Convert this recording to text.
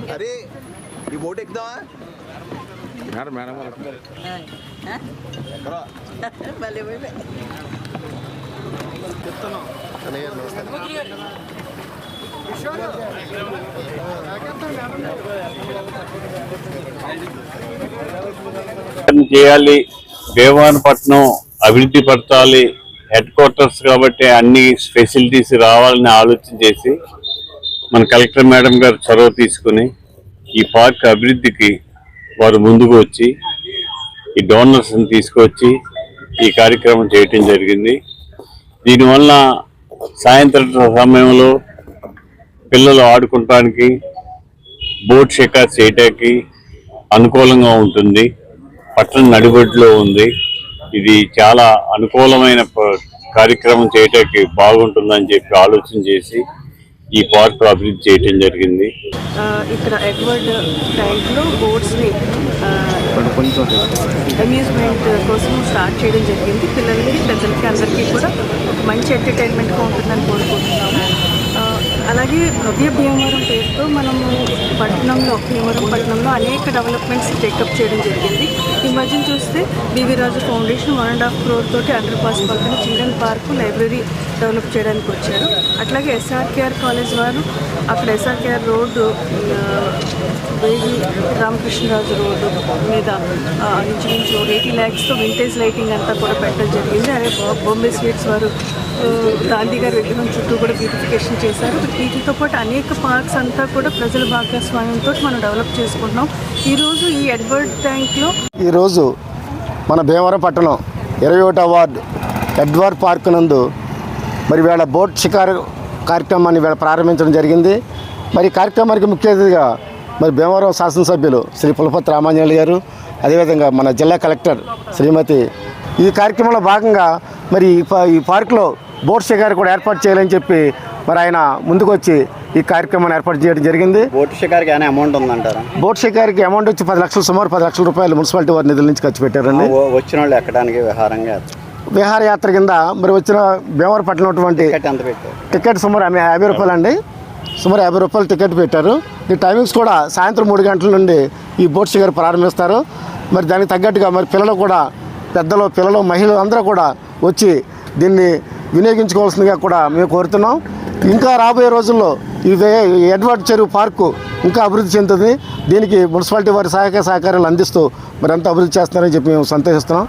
अरे ये बोट एकदम यार मैडम भले भले చేయాలి దేవానపట్నం అభివృద్ధి పరచాలి హెడ్ క్వార్టర్స్ కాబట్టి అన్ని ఫెసిలిటీస్ రావాలని ఆలోచన చేసి మన కలెక్టర్ మేడం గారు చొరవ తీసుకుని ఈ పార్క్ అభివృద్ధికి వారు ముందుకు వచ్చి ఈ డోనర్స్ని తీసుకొచ్చి ఈ కార్యక్రమం చేయటం జరిగింది. దీనివల్ల సాయంత్రం సమయంలో పిల్లలు ఆడుకోవడానికి బోట్ షికార్ చేయడానికి అనుకూలంగా ఉంటుంది. పట్టణం నడిబొడ్డులో ఉంది. ఇది చాలా అనుకూలమైన కార్యక్రమం చేయడానికి బాగుంటుందని చెప్పి ఆలోచన చేసి ఈ పార్క్ అభివృద్ధి చేయడం జరిగింది. ఇక్కడ ఎడ్వర్డ్ ట్యాంక్లో బోట్స్ని అమ్యూజ్మెంట్ కోసం స్టార్ట్ చేయడం జరిగింది. పిల్లలకి పెద్దలకి అందరికీ కూడా మంచి ఎంటర్టైన్మెంట్గా ఉంటుందని కోరుకుంటున్నాము. అలాగే భవ్య భీమవరం పేరుతో మనము భీమవరం పట్టణంలో అనేక డెవలప్మెంట్స్ టేకప్ చేయడం జరిగింది. ఈ మధ్యన చూస్తే బివి రాజు ఫౌండేషన్ 1.5 crore తోటి అండర్ పాస్ పక్కన చిల్డ్రన్ పార్కు లైబ్రరీ డెవలప్ చేయడానికి వచ్చారు. అట్లాగే SRKR కాలేజ్ వారు అక్కడ SRKR రోడ్డు వేగి రామకృష్ణరాజు రోడ్డు మీద ఇంచుమించు 80 lakhsతో వింటేజ్ లైటింగ్ అంతా కూడా పెట్టడం జరిగింది. అదే బాంబే స్వీట్స్ వారు గాంధీ గారి విగ్రహం చుట్టూ కూడా బ్యూటిఫికేషన్ చేశారు. వీటితో పాటు అనేక పార్క్స్ అంతా కూడా ప్రజల భాగస్వామ్యంతో మనం డెవలప్ చేసుకుంటున్నాం. ఈరోజు ఈ ఎడ్వర్డ్ ట్యాంక్లో ఈరోజు మన భీమవరం పట్టణం 21వ వార్డు ఎడ్వర్డ్ పార్క్ నందు మరి వేళ బోట్ షికారు కార్యక్రమాన్ని వేళ ప్రారంభించడం జరిగింది. మరి కార్యక్రమానికి ముఖ్య అతిథిగా మరి భీమవరం శాసనసభ్యులు శ్రీ పులపతి రామాంజనేయులు గారు, అదేవిధంగా మన జిల్లా కలెక్టర్ శ్రీమతి ఈ కార్యక్రమంలో భాగంగా మరి ఈ పార్కులో బోట్ షికారు కూడా ఏర్పాటు చేయాలని చెప్పి మరి ఆయన ముందుకు వచ్చి ఈ కార్యక్రమాన్ని ఏర్పాటు చేయడం జరిగింది. బోట్ షికార్కి ఏమైనా అమౌంట్ ఉందంటారా? బోట్ షికార్కి అమౌంట్ వచ్చి 10 లక్షలు, సుమారు 10 లక్షల రూపాయలు మున్సిపాలిటీ వారి నిధుల నుంచి ఖర్చు పెట్టారండి. వచ్చిన వాళ్ళు ఎక్కడానికి విహారయాత్ర కింద మరి వచ్చిన భీమవరం పట్టణం ఉన్నటువంటి టికెట్ సుమారు 50 రూపాయలు అండి. సుమారు 50 రూపాయలు టికెట్ పెట్టారు. ఈ టైమింగ్స్ కూడా సాయంత్రం 3 గంటల నుండి ఈ బోట్ షికారు ప్రారంభిస్తారు. మరి దానికి తగ్గట్టుగా మరి పిల్లలు కూడా పిల్లలు మహిళలు అందరూ కూడా వచ్చి దీన్ని వినియోగించుకోవాల్సిందిగా కూడా మేము కోరుతున్నాం. ఇంకా రాబోయే రోజుల్లో ఈ ఎడ్వర్డ్ చెరువు పార్కు ఇంకా అభివృద్ధి చెందుతుంది. దీనికి మున్సిపాలిటీ వారి సహాయక సహకారాలు అందిస్తూ మరి అంతా అభివృద్ధి చేస్తున్నారని చెప్పి మేము సంతోషిస్తున్నాం.